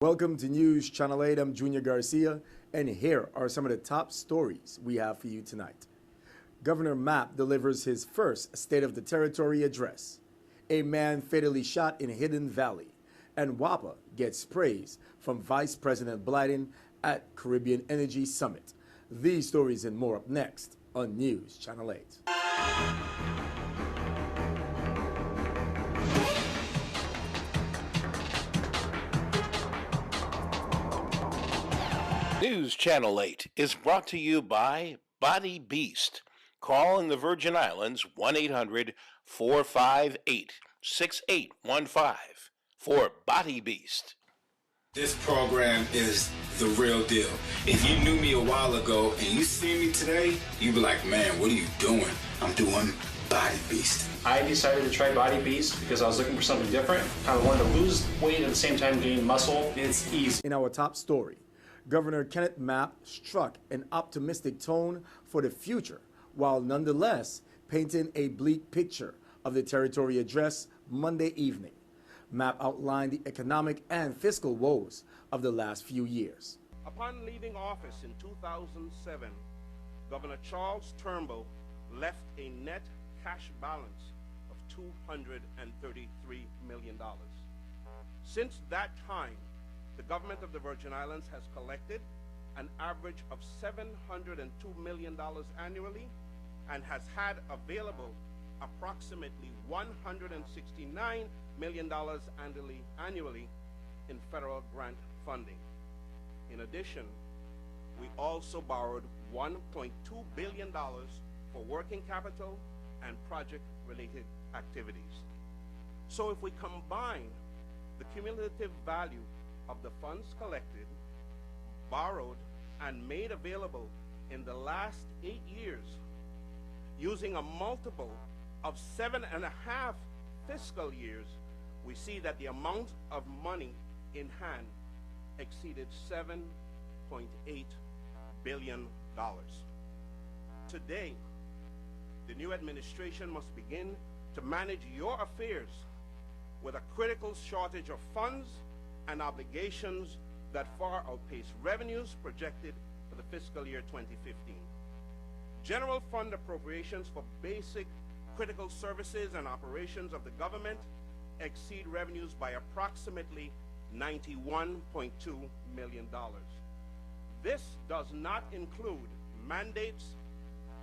Welcome to News Channel 8. I'm Junior Garcia, and here are some of the top stories we have for you tonight. Governor Mapp delivers his first State of the Territory address. A man fatally shot in Hidden Valley, and WAPA gets praise from Vice President Blyden at Caribbean Energy Summit. These stories and more up next on News Channel 8. News Channel 8 is brought to you by Body Beast. Call in the Virgin Islands 1-800-458-6815 for Body Beast. This program is the real deal. If you knew me a while ago and you see me today, you'd be like, man, what are you doing? I'm doing Body Beast. I decided to try Body Beast because I was looking for something different. I wanted to lose weight at the same time gain muscle. It's easy. In our top story, Governor Kenneth Mapp struck an optimistic tone for the future, while nonetheless painting a bleak picture of the Territory address Monday evening. Mapp outlined the economic and fiscal woes of the last few years. Upon leaving office in 2007, Governor Charles Turnbull left a net cash balance of $233 million. Since that time, the government of the Virgin Islands has collected an average of $702 million annually and has had available approximately $169 million annually in federal grant funding. In addition, we also borrowed $1.2 billion for working capital and project-related activities. So if we combine the cumulative value of the funds collected, borrowed, and made available in the last 8 years, using a multiple of 7.5 fiscal years, we see that the amount of money in hand exceeded $7.8 billion. Today, the new administration must begin to manage your affairs with a critical shortage of funds and obligations that far outpace revenues projected for the fiscal year 2015. General fund appropriations for basic critical services and operations of the government exceed revenues by approximately $91.2 million. This does not include mandates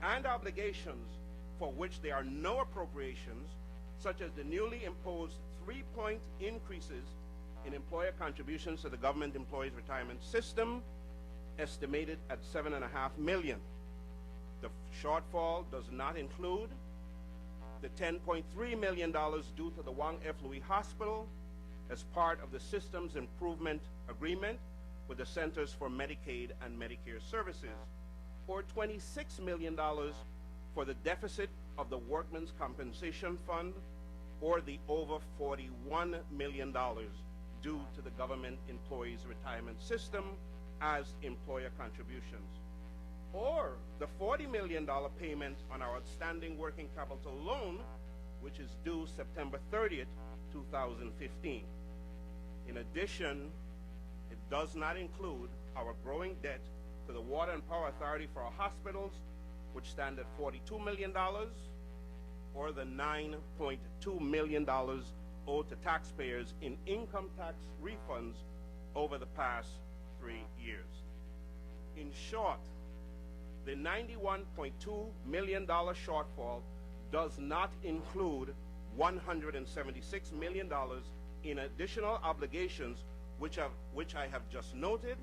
and obligations for which there are no appropriations, such as the newly imposed 3-point increases in employer contributions to the government employees retirement system, estimated at $7.5 million. The shortfall does not include the $10.3 million due to the Wang F. Louis Hospital as part of the Systems Improvement Agreement with the Centers for Medicaid and Medicare Services, or $26 million for the deficit of the Workmen's Compensation Fund, or the over $41 million due to the government employees retirement system as employer contributions, or the $40 million payment on our outstanding working capital loan, which is due September 30th, 2015. In addition, it does not include our growing debt to the Water and Power Authority for our hospitals, which stand at $42 million, or the $9.2 million owed to taxpayers in income tax refunds over the past 3 years. In short, the $91.2 million shortfall does not include $176 million in additional obligations which I have just noted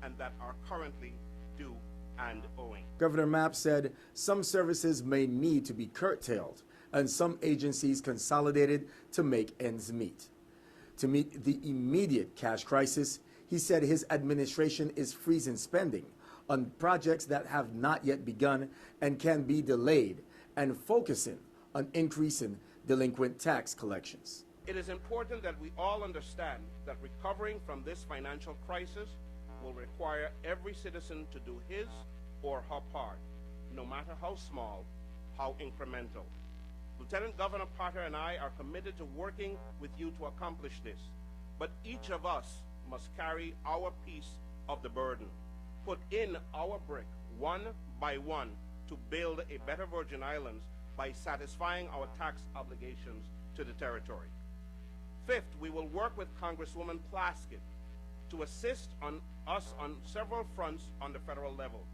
and that are currently due and owing. Governor Mapp said some services may need to be curtailed and some agencies consolidated to make ends meet. To meet the immediate cash crisis, he said his administration is freezing spending on projects that have not yet begun and can be delayed, and focusing on increasing delinquent tax collections. It is important that we all understand that recovering from this financial crisis will require every citizen to do his or her part, no matter how small, how incremental. Lieutenant Governor Potter and I are committed to working with you to accomplish this, but each of us must carry our piece of the burden, put in our brick one by one to build a better Virgin Islands by satisfying our tax obligations to the territory. Fifth, we will work with Congresswoman Plaskett to assist us on several fronts on the federal level.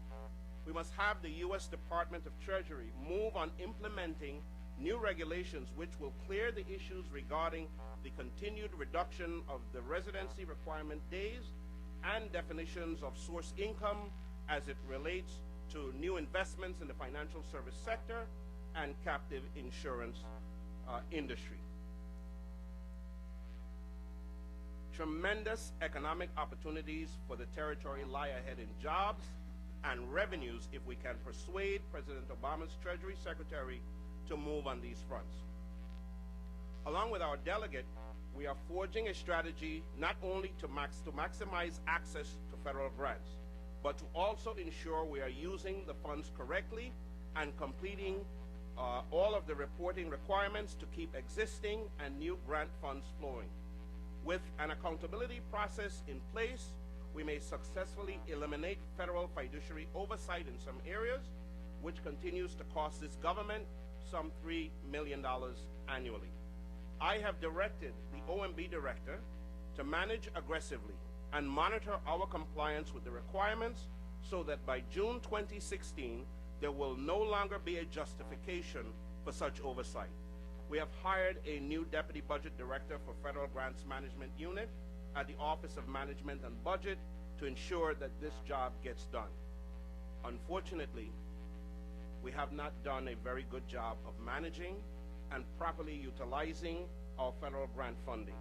We must have the U.S. Department of Treasury move on implementing new regulations which will clear the issues regarding the continued reduction of the residency requirement days and definitions of source income as it relates to new investments in the financial service sector and captive insurance industry. Tremendous economic opportunities for the territory lie ahead in jobs and revenues if we can persuade President Obama's Treasury Secretary to move on these fronts. Along with our delegate, we are forging a strategy not only to maximize access to federal grants, but to also ensure we are using the funds correctly and completing all of the reporting requirements to keep existing and new grant funds flowing. With an accountability process in place, we may successfully eliminate federal fiduciary oversight in some areas, which continues to cost this government some $3 million annually. I have directed the OMB director to manage aggressively and monitor our compliance with the requirements so that by June 2016, there will no longer be a justification for such oversight. We have hired a new Deputy Budget Director for Federal Grants Management Unit at the Office of Management and Budget to ensure that this job gets done. Unfortunately, we have not done a very good job of managing and properly utilizing our federal grant funding.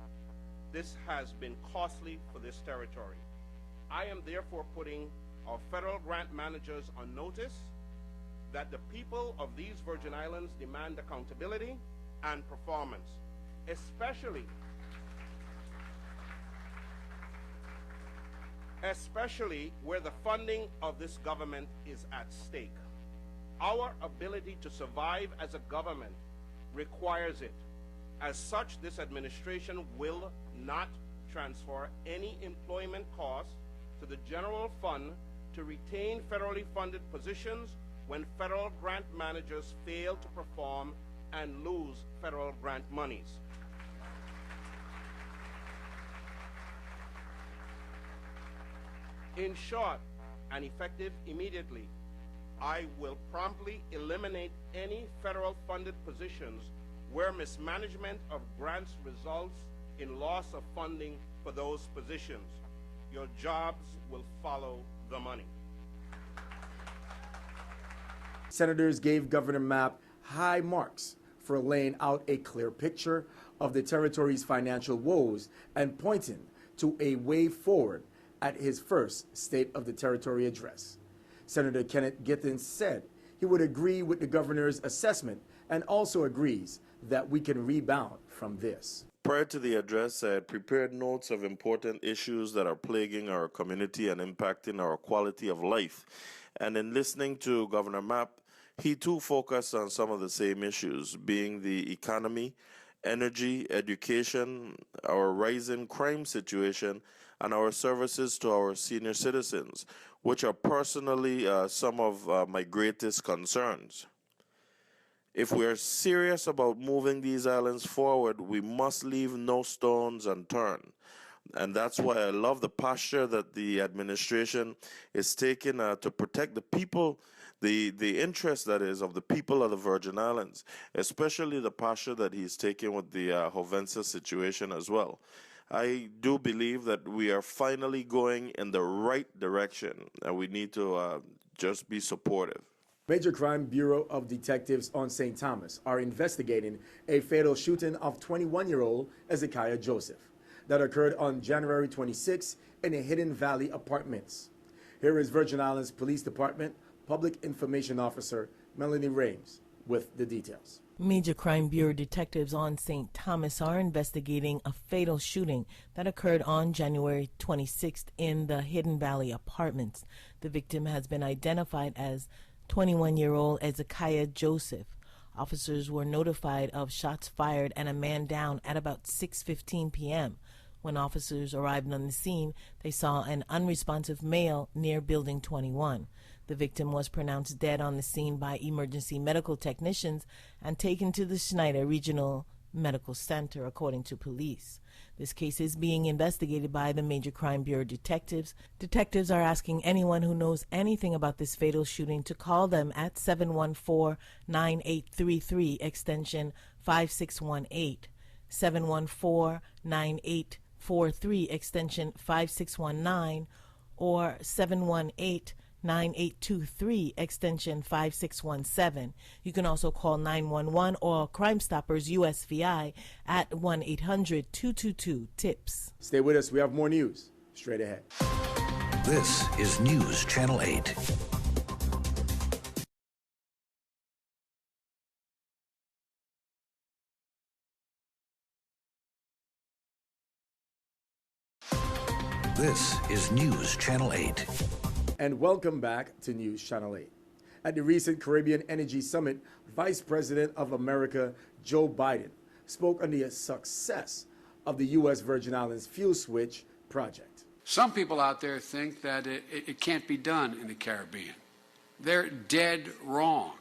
This has been costly for this territory. I am therefore putting our federal grant managers on notice that the people of these Virgin Islands demand accountability and performance, especially where the funding of this government is at stake. Our ability to survive as a government requires it. As such, this administration will not transfer any employment costs to the general fund to retain federally funded positions when federal grant managers fail to perform and lose federal grant monies. In short, and effective immediately, I will promptly eliminate any federal funded positions where mismanagement of grants results in loss of funding for those positions. Your jobs will follow the money. Senators gave Governor Mapp high marks for laying out a clear picture of the territory's financial woes and pointing to a way forward at his first State of the Territory address. Senator Kenneth Gittens said he would agree with the governor's assessment and also agrees that we can rebound from this. Prior to the address, I had prepared notes of important issues that are plaguing our community and impacting our quality of life. And in listening to Governor Mapp, he too focused on some of the same issues, being the economy, energy, education, our rising crime situation, and our services to our senior citizens, which are personally some of my greatest concerns. If we are serious about moving these islands forward, we must leave no stones unturned. And that's why I love the posture that the administration is taking to protect the people, the interest, that is, of the people of the Virgin Islands, especially the posture that he's taking with the Jovensa situation as well. I do believe that we are finally going in the right direction, and we need to just be supportive. Major Crime Bureau of Detectives on St. Thomas are investigating a fatal shooting of 21-year-old Ezekiah Joseph that occurred on January 26 in a Hidden Valley Apartments. Here is Virgin Islands Police Department Public Information Officer Melanie Rames with the details. Major Crime Bureau detectives on St. Thomas are investigating a fatal shooting that occurred on January 26th in the Hidden Valley Apartments. The victim has been identified as 21-year-old Ezekiah Joseph. Officers were notified of shots fired and a man down at about 6:15 p.m. When officers arrived on the scene, they saw an unresponsive male near Building 21. The victim was pronounced dead on the scene by emergency medical technicians and taken to the Schneider Regional Medical Center, according to police. This case is being investigated by the Major Crime Bureau detectives. Detectives are asking anyone who knows anything about this fatal shooting to call them at 714-9833, extension 5618, 714-9843, extension 5619, or 718-9823, extension 5617. You can also call 911 or Crime Stoppers USVI at 1-800-222-TIPS. Stay with us. We have more news straight ahead. This is News Channel 8. This is News Channel 8. And welcome back to News Channel 8. At the recent Caribbean Energy Summit, Vice President of America Joe Biden spoke on the success of the U.S. Virgin Islands fuel switch project. Some people out there think that it can't be done in the Caribbean. They're dead wrong.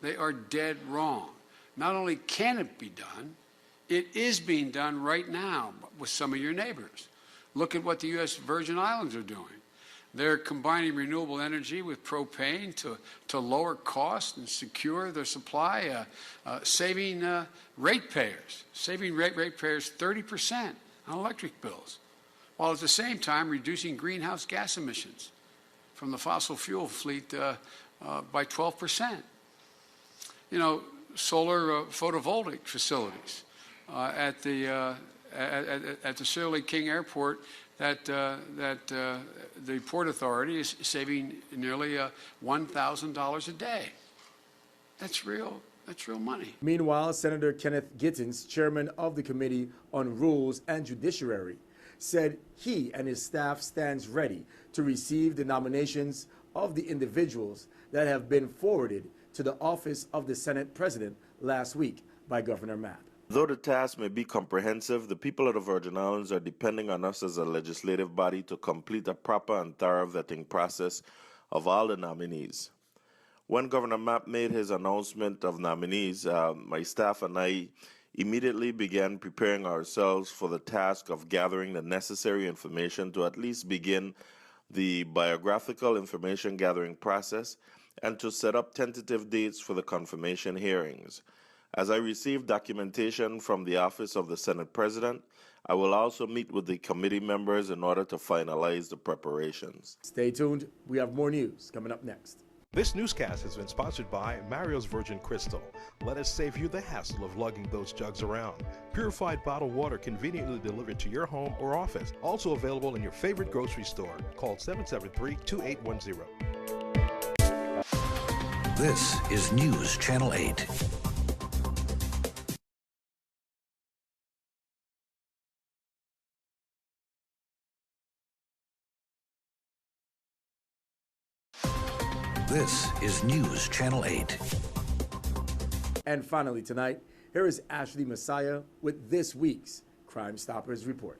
They are dead wrong. Not only can it be done, it is being done right now with some of your neighbors. Look at what the U.S. Virgin Islands are doing. They're combining renewable energy with propane to lower costs and secure their supply, saving ratepayers 30% on electric bills, while at the same time reducing greenhouse gas emissions from the fossil fuel fleet by 12%. You know, solar photovoltaic facilities at the Shirley King Airport that the Port Authority is saving nearly $1,000 a day. That's real money. Meanwhile, Senator Kenneth Gittens, chairman of the Committee on Rules and Judiciary, said he and his staff stands ready to receive the nominations of the individuals that have been forwarded to the office of the Senate President last week by Governor Mapp. Though the task may be comprehensive, the people of the Virgin Islands are depending on us as a legislative body to complete a proper and thorough vetting process of all the nominees. When Governor Mapp made his announcement of nominees, my staff and I immediately began preparing ourselves for the task of gathering the necessary information to at least begin the biographical information gathering process and to set up tentative dates for the confirmation hearings. As I receive documentation from the Office of the Senate President, I will also meet with the committee members in order to finalize the preparations. Stay tuned. We have more news coming up next. This newscast has been sponsored by Mario's Virgin Crystal. Let us save you the hassle of lugging those jugs around. Purified bottled water conveniently delivered to your home or office. Also available in your favorite grocery store. Call 773-2810. This is News Channel 8. This is News Channel 8. And finally tonight, here is Ashley Messiah with this week's Crime Stoppers Report.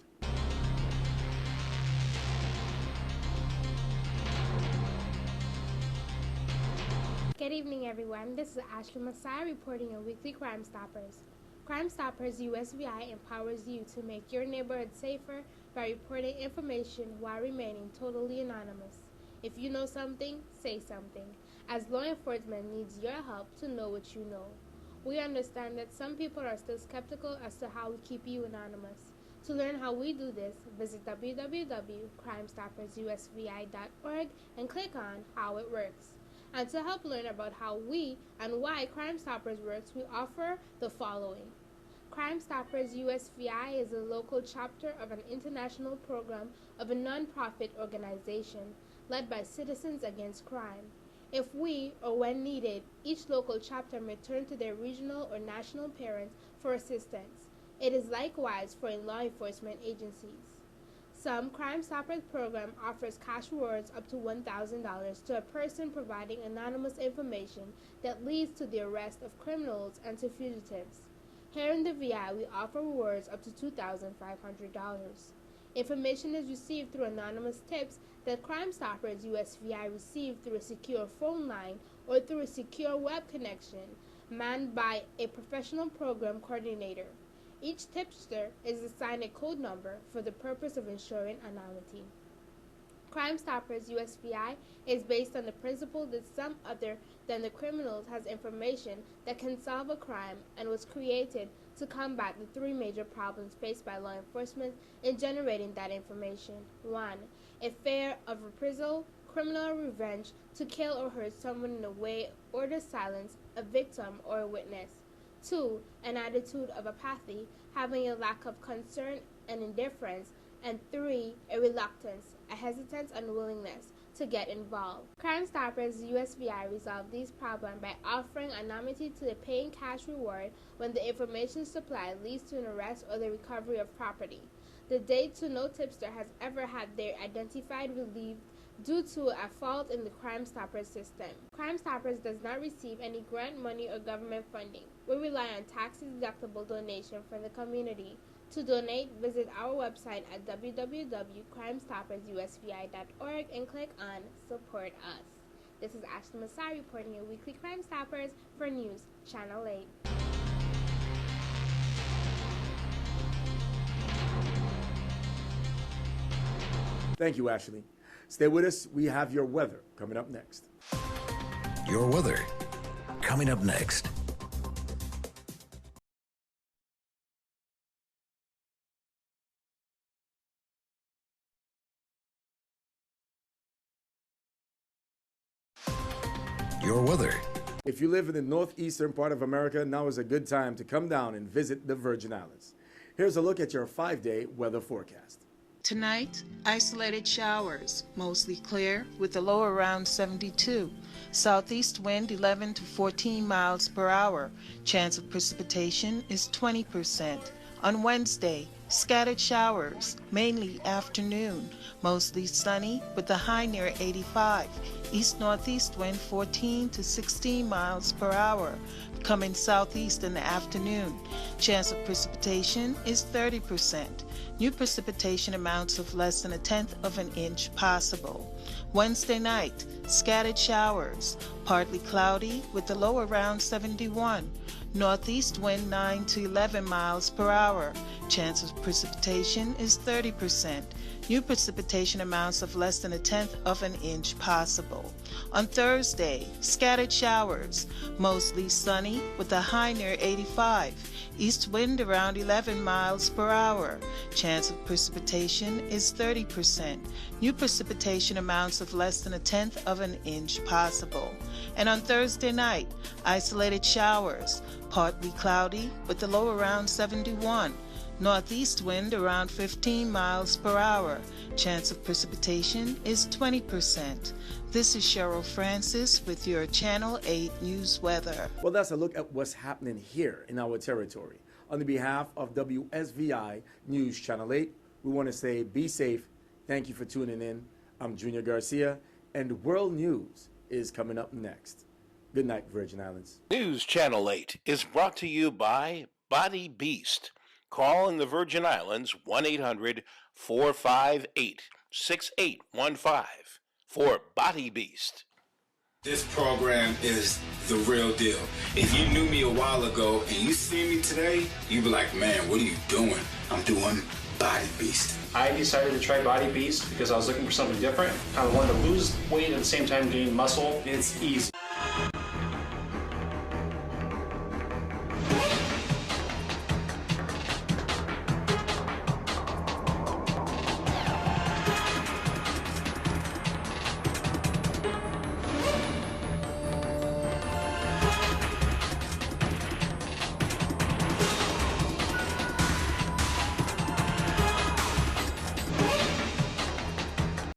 Good evening, everyone. This is Ashley Messiah reporting on Weekly Crime Stoppers. Crime Stoppers USVI empowers you to make your neighborhood safer by reporting information while remaining totally anonymous. If you know something, say something, as law enforcement needs your help to know what you know. We understand that some people are still skeptical as to how we keep you anonymous. To learn how we do this, visit www.crimestoppersusvi.org and click on How It Works. And to help learn about how we and why Crime Stoppers works, we offer the following. Crime Stoppers USVI is a local chapter of an international program of a non-profit organization led by Citizens Against Crime. If we, or when needed, each local chapter may turn to their regional or national parents for assistance. It is likewise for law enforcement agencies. Some Crime Stoppers program offers cash rewards up to $1,000 to a person providing anonymous information that leads to the arrest of criminals and to fugitives. Here in the VI, we offer rewards up to $2,500. Information is received through anonymous tips that Crime Stoppers USVI receive through a secure phone line or through a secure web connection manned by a professional program coordinator. Each tipster is assigned a code number for the purpose of ensuring anonymity. Crime Stoppers USVI is based on the principle that some other than the criminals has information that can solve a crime and was created to combat the three major problems faced by law enforcement in generating that information. 1. A fear of reprisal, criminal revenge, to kill or hurt someone in a way or to silence a victim or a witness. 2. An attitude of apathy, having a lack of concern and indifference. And 3. A reluctance, a hesitance and unwillingness to get involved. Crime Stoppers USVI resolve these problems by offering anonymity to the paying cash reward when the information supplied leads to an arrest or the recovery of property. The date to no tipster has ever had their identified relieved due to a fault in the Crime Stoppers system. Crime Stoppers does not receive any grant money or government funding. We rely on tax-deductible donation from the community. To donate, visit our website at www.crimestoppersusvi.org and click on Support Us. This is Ashley Masai reporting your weekly Crime Stoppers for News Channel 8. Thank you, Ashley. Stay with us. We have your weather coming up next. Your weather coming up next. Your weather. If you live in the northeastern part of America, now is a good time to come down and visit the Virgin Islands. Here's a look at your 5-day weather forecast. Tonight, isolated showers, mostly clear with a low around 72. Southeast wind 11 to 14 miles per hour. Chance of precipitation is 20%. On Wednesday, scattered showers, mainly afternoon. Mostly sunny with a high near 85. East-northeast wind 14 to 16 miles per hour. Coming southeast in the afternoon. Chance of precipitation is 30%. New precipitation amounts of less than 1/10 of an inch possible. Wednesday night, scattered showers, partly cloudy with a low around 71. Northeast wind 9 to 11 miles per hour. Chance of precipitation is 30%. New precipitation amounts of less than 1/10 of an inch possible. On Thursday, scattered showers, mostly sunny with a high near 85. East wind around 11 miles per hour. Chance of precipitation is 30%. New precipitation amounts of less than 1/10 of an inch possible. And on Thursday night, isolated showers, partly cloudy with a low around 71. Northeast wind around 15 miles per hour. Chance of precipitation is 20%. This is Cheryl Francis with your Channel 8 News Weather. Well, that's a look at what's happening here in our territory. On the behalf of WSVI News Channel 8, we want to say be safe. Thank you for tuning in. I'm Junior Garcia, and World News is coming up next. Good night, Virgin Islands. News Channel 8 is brought to you by Body Beast. Call in the Virgin Islands 1-800-458-6815 for Body Beast. This program is the real deal. If you knew me a while ago and you see me today, you'd be like, man, what are you doing? I'm doing Body Beast. I decided to try Body Beast because I was looking for something different. I wanted to lose weight at the same time gain muscle. It's easy.